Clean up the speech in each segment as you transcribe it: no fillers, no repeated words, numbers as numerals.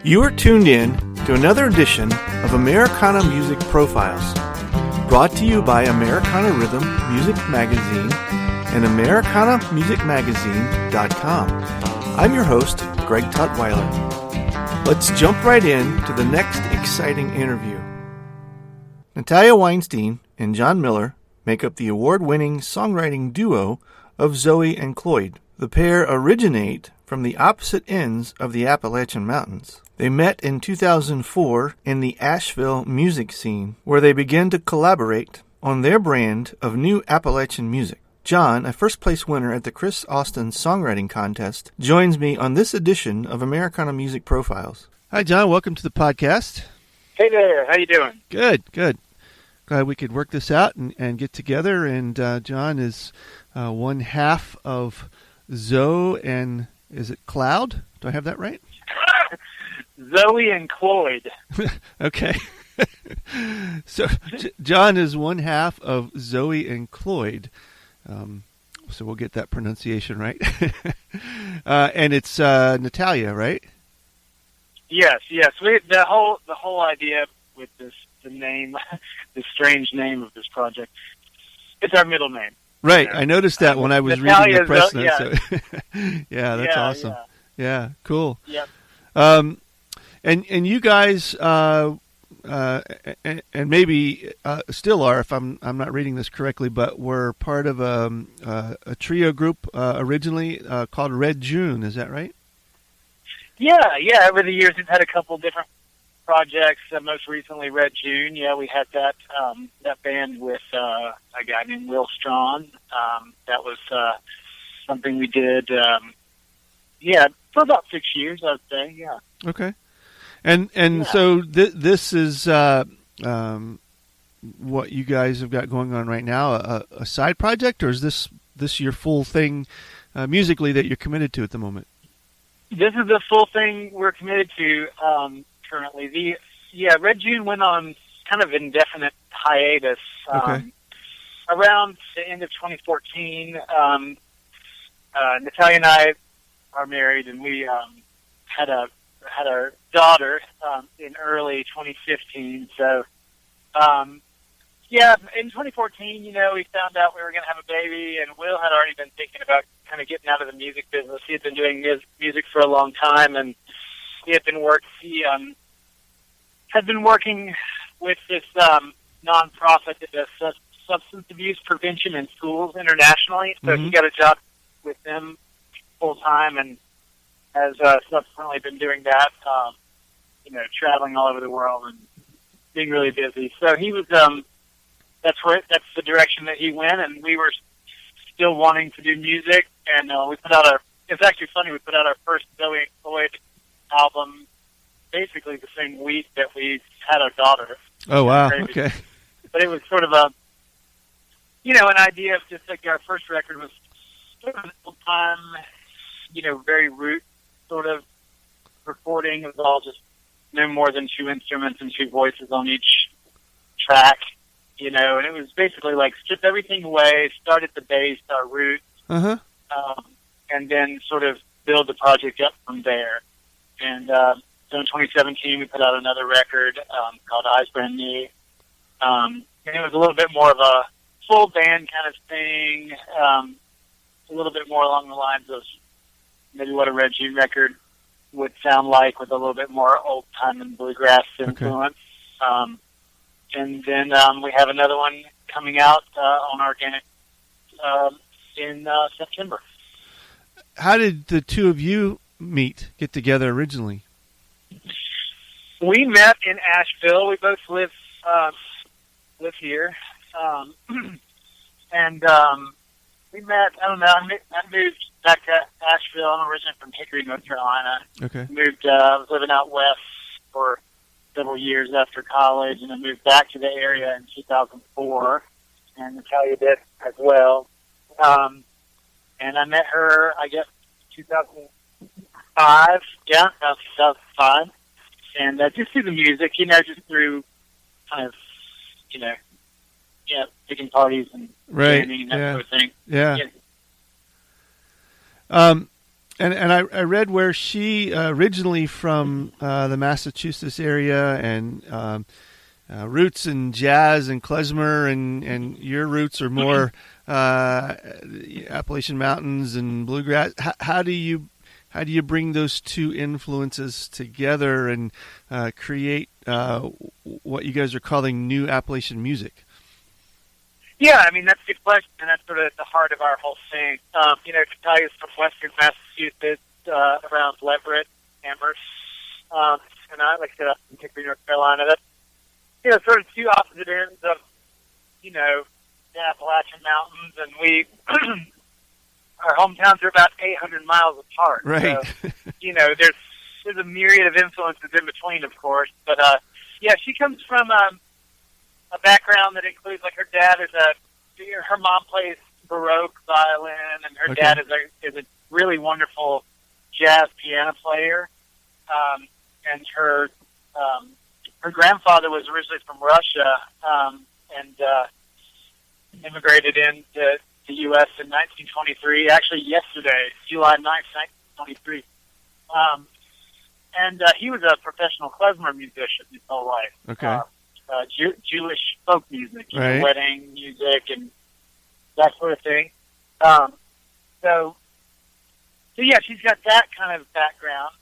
You are tuned in to another edition of Americana Music Profiles, brought to you by Americana Rhythm Music Magazine and AmericanaMusicMagazine.com. I'm your host, Greg Tutwiler. Let's jump right in to the next exciting interview. Natalya Weinstein and John Miller make up the award-winning songwriting duo of Zoe and Cloyd. The pair originate from the opposite ends of the Appalachian Mountains. They met in 2004 in the Asheville music scene, where they began to collaborate on their brand of new Appalachian music. John, a first-place winner at the Chris Austin Songwriting Contest, joins me on this edition of Americana Music Profiles. Hi, John. Welcome to the podcast. Hey there. How you doing? Good. Glad we could work this out and get together. And John is one half of Zoe and, is it Cloud? Do I have that right? Zoe and Cloyd. Okay. So John is one half of Zoe and Cloyd. So we'll get that pronunciation right. And it's Natalya, right? Yes. The whole idea with the name, the strange name of this project, it's our middle name. Right. I noticed that when I was reading the press notes. Yeah. So yeah, that's awesome. Yeah, cool. Yep. And you guys, and maybe still are, if I'm not reading this correctly, but were part of a trio group originally called Red June. Is that right? Yeah. Over the years, we've had a couple different projects. Most recently, Red June. Yeah, we had that band with a guy named Will Strawn. That was something we did. For about 6 years, I'd say. Yeah. Okay. And so this is what you guys have got going on right now, a side project, or is this your full thing musically that you're committed to at the moment? This is the full thing we're committed to currently. Red June went on kind of indefinite hiatus around the end of 2014. Natalya and I are married, and we had our daughter in early 2015. So, in 2014, we found out we were going to have a baby, and Will had already been thinking about kind of getting out of the music business. He had been doing music for a long time, and he had been working with this nonprofit that does substance abuse prevention in schools internationally. So he got a job with them full time, and has subsequently been doing that, traveling all over the world and being really busy. So he was, that's the direction that he went, and we were still wanting to do music, and it's actually funny, we put out our first Zoe Cloyd album basically the same week that we had our daughter. Oh, wow, okay. But it was sort of an idea of just like our first record was sort of old-time, very root sort of recording. It was all just no more than two instruments and two voices on each track, and it was basically like strip everything away, start at the bass, our roots, and then sort of build the project up from there. And so in 2017, we put out another record called Eyes Brand New. And it was a little bit more of a full band kind of thing, a little bit more along the lines of maybe what a Red June record would sound like, with a little bit more old-time and bluegrass influence. Okay. And then we have another one coming out on Organic in September. How did the two of you get together originally? We met in Asheville. We both live here. And we met, I moved back to Asheville. I'm originally from Hickory, North Carolina. Okay. I was living out west for several years after college, and I moved back to the area in 2004, and Natalya did as well. And I met her, I guess, 2005. Yeah, 2005. And just through the music, just through kind of, picking parties and jamming and that sort of thing. Yeah. And I read where she originally from the Massachusetts area, and roots in jazz and klezmer, and your roots are more Appalachian Mountains and bluegrass. How do you bring those two influences together and create what you guys are calling new Appalachian music? Yeah, I mean, that's a good question, and that's sort of at the heart of our whole thing. Natalya's from western Massachusetts, around Leverett, Amherst, and I, like I said, I'm from Hickory, North Carolina. That's, sort of two opposite ends of, the Appalachian Mountains, and we, our hometowns are about 800 miles apart. Right. So, there's a myriad of influences in between, of course, but, she comes from, a background that includes, like, her dad her mom plays Baroque violin, and her dad is a really wonderful jazz piano player. And her grandfather was originally from Russia, and immigrated into the U.S. in 1923, actually yesterday, July 9th, 1923. And he was a professional klezmer musician his whole life. Okay. Jewish folk music, right. Wedding music and that sort of thing. So yeah, she's got that kind of background.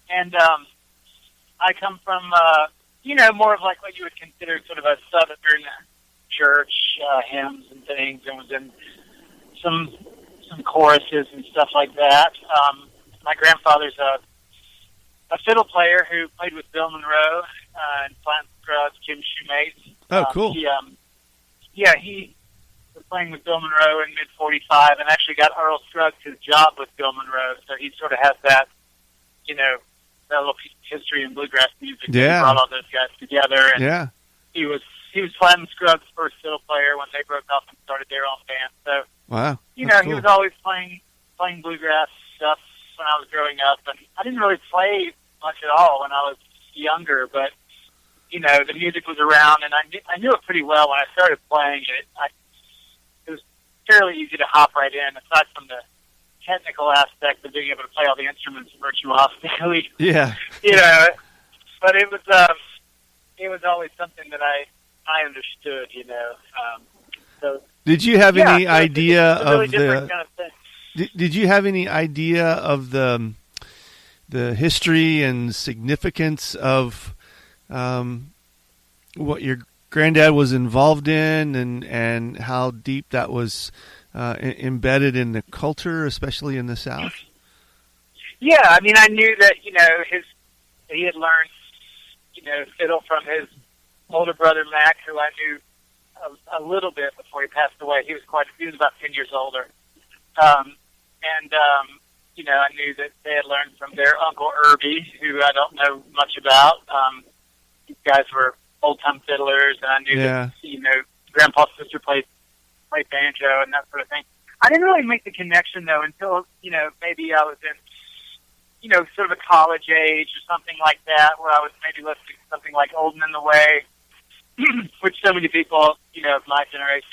And I come from, more of like what you would consider sort of a southern church, hymns and things, and was in some choruses and stuff like that. My grandfather's a fiddle player who played with Bill Monroe and Plant Scruggs, Kim Shoemates. Oh, cool. He was playing with Bill Monroe in mid-45 and actually got Earl Scruggs his job with Bill Monroe, so he sort of has that, that little piece of history in bluegrass music. Yeah. He brought all those guys together, and yeah. he was Plant Scruggs' first fiddle player when they broke off and started their own band. So, wow. He cool. was always playing bluegrass stuff when I was growing up, and I didn't really play much at all when I was younger, but the music was around, and I knew it pretty well when I started playing it. It was fairly easy to hop right in, aside from the technical aspect of being able to play all the instruments virtuosically. Yeah. But it was always something that I understood. So did you have any idea it's a really of different the? Kind of thing. Did you have any idea of the history and significance of what your granddad was involved in, and how deep that was embedded in the culture, especially in the South? Yeah, I mean, I knew that he had learned fiddle from his older brother Mac, who I knew a little bit before he passed away. He was about 10 years older, I knew that they had learned from their uncle Irby, who I don't know much about. These guys were old-time fiddlers, and I knew that, Grandpa's sister played banjo and that sort of thing. I didn't really make the connection, though, until, maybe I was in, sort of a college age or something like that, where I was maybe listening to something like Old and in the Way, which so many people, of my generation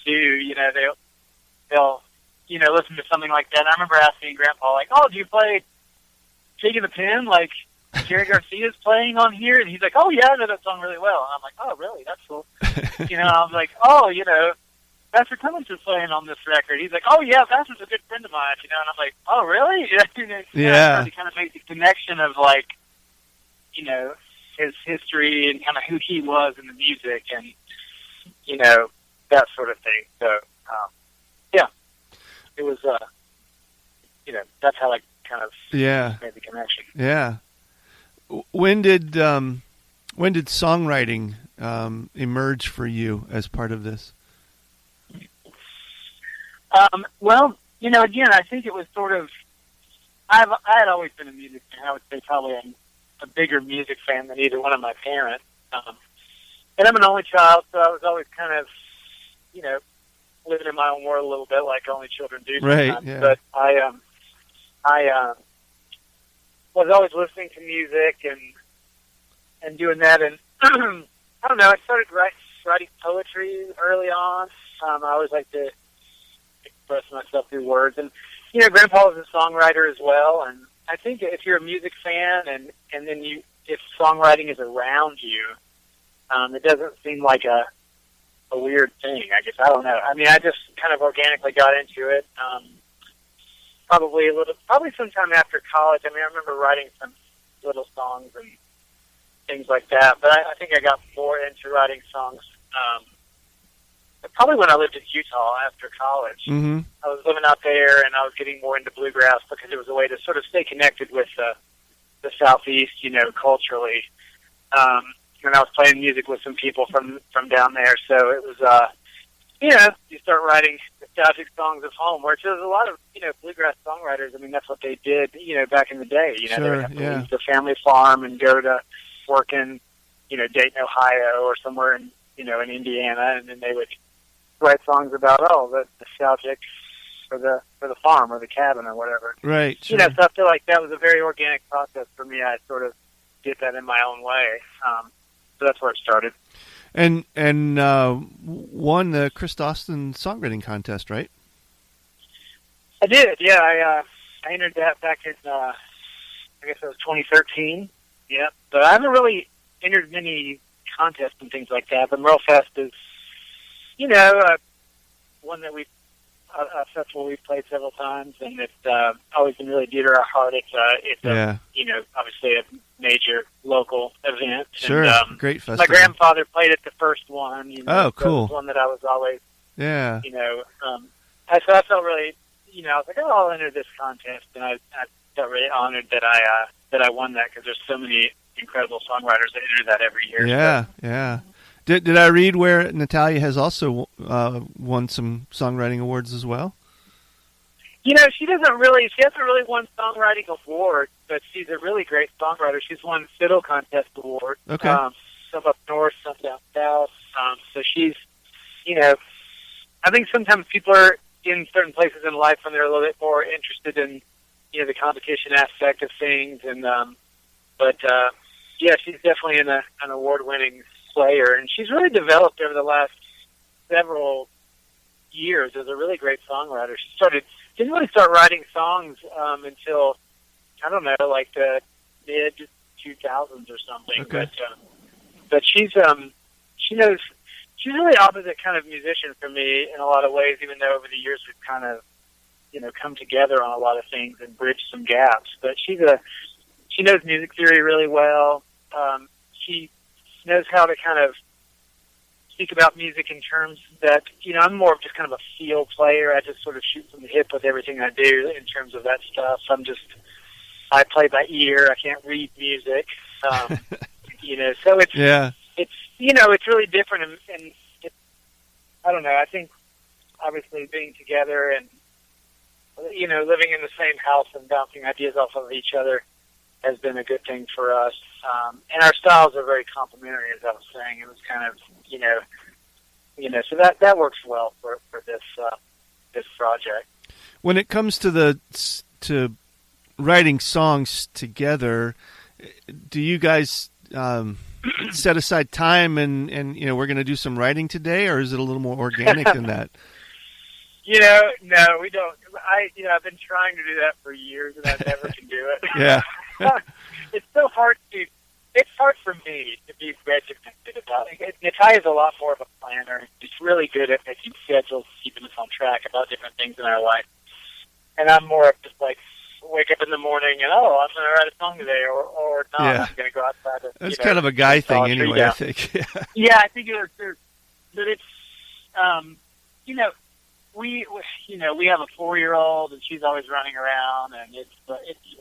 do. They'll listen to something like that. And I remember asking Grandpa, like, "Oh, do you play Pig in the Pen, like Jerry Garcia's playing on here?" And he's like, "Oh, yeah, I know that song really well." And I'm like, "Oh, really? That's cool." I was like, "Oh, Pastor Cummins is playing on this record." He's like, "Oh, yeah, Pastor's a good friend of mine." And I'm like, "Oh, really?" Yeah. To kind of make the connection of, like, his history and kind of who he was in the music and, that sort of thing. So, yeah, it was, that's how I kind of made the connection. Yeah. When did songwriting emerge for you as part of this? Well, again, I think it was sort of, I had always been a music fan. I would say probably a bigger music fan than either one of my parents. And I'm an only child, so I was always kind of, living in my own world a little bit, like only children do sometimes. Right, yeah. But I was always listening to music and doing that. And I don't know, I started writing poetry early on. I always like to express myself through words. And, Grandpa was a songwriter as well, and I think if you're a music fan and then if songwriting is around you, it doesn't seem like a weird thing. I guess, I don't know. I mean, I just kind of organically got into it. Probably sometime after college. I mean, I remember writing some little songs and things like that, but I think I got more into writing songs probably when I lived in Utah after college. Mm-hmm. I was living out there, and I was getting more into bluegrass because it was a way to sort of stay connected with the Southeast, culturally. And I was playing music with some people from down there, so it was, you start writing nostalgic songs of home, which there's a lot of, bluegrass songwriters. I mean, that's what they did, back in the day. They would have to leave the family farm and go to work in, Dayton, Ohio, or somewhere in, in Indiana, and then they would write songs about the nostalgic for the farm or the cabin or whatever. Right. Sure. So I feel like that was a very organic process for me. I sort of did that in my own way. So that's where it started. And won the Chris Dawson songwriting contest, right? I did. Yeah, I entered that back in I guess it was 2013. Yeah, but I haven't really entered many contests and things like that. But Merle Fest is, one that a festival we've played several times, and it's always been really dear to our heart. It's obviously a major local event. Sure, and, great festival. My grandfather played at the first one. Oh, cool. That was one that I was always, yeah. I felt really, I was like, I'll enter this contest, and I felt really honored that I won that, because there's so many incredible songwriters that enter that every year. Yeah, so. Yeah. Did I read where Natalya has also won some songwriting awards as well? She hasn't really won songwriting awards, but she's a really great songwriter. She's won Fiddle Contest Award. Okay. Some up north, some down south. So she's, I think sometimes people are in certain places in life when they're a little bit more interested in, the competition aspect of things. And, she's definitely an award-winning player, and she's really developed over the last several years as a really great songwriter. She didn't really start writing songs until, I don't know, like the mid 2000s or something. Okay. But she's really opposite kind of musician for me in a lot of ways, even though over the years we've kind of, come together on a lot of things and bridged some gaps. But she knows music theory really well. She knows how to kind of speak about music in terms that, I'm more of just kind of a feel player. I just sort of shoot from the hip with everything I do in terms of that stuff. I play by ear. I can't read music. So it's really different. And I don't know, I think obviously being together and, living in the same house and bouncing ideas off of each other has been a good thing for us. And our styles are very complementary, as I was saying. It was kind of, so that works well for this project. When it comes to writing songs together, do you guys set aside time and we're going to do some writing today, or is it a little more organic than that? No, we don't. I've been trying to do that for years, and I never can do it. Yeah. It's so hard it's hard for me to be regimented about it. Natalya's a lot more of a planner. She's really good at making schedules, keeping us on track about different things in our life. And I'm more of just like, wake up in the morning and, I'm going to write a song today, or not. Yeah. I'm going to go outside. That's kind of a guy thing anyway, I think. Yeah, I think it is too. But it's, we have a 4-year-old, and she's always running around, and it's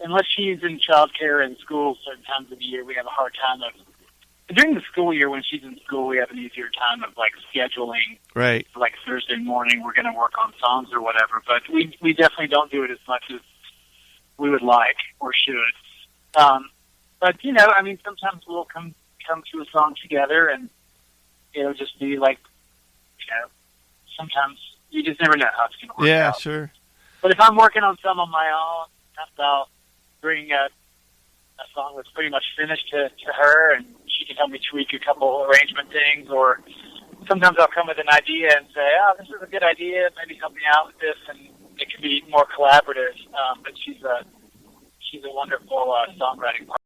unless she's in childcare and school certain times of the year, we have a hard time of. During the school year, when she's in school, we have an easier time of like scheduling. Right. Like Thursday morning, we're going to work on songs or whatever. But we definitely don't do it as much as we would like or should. But sometimes we'll come to a song together, and it'll just be like, sometimes. You just never know how it's going to work out. Yeah, sure. But if I'm working on some on my own, I'll bring a song that's pretty much finished to her, and she can help me tweak a couple arrangement things. Or sometimes I'll come with an idea and say, this is a good idea. Maybe help me out with this, and it can be more collaborative. But she's a wonderful songwriting partner.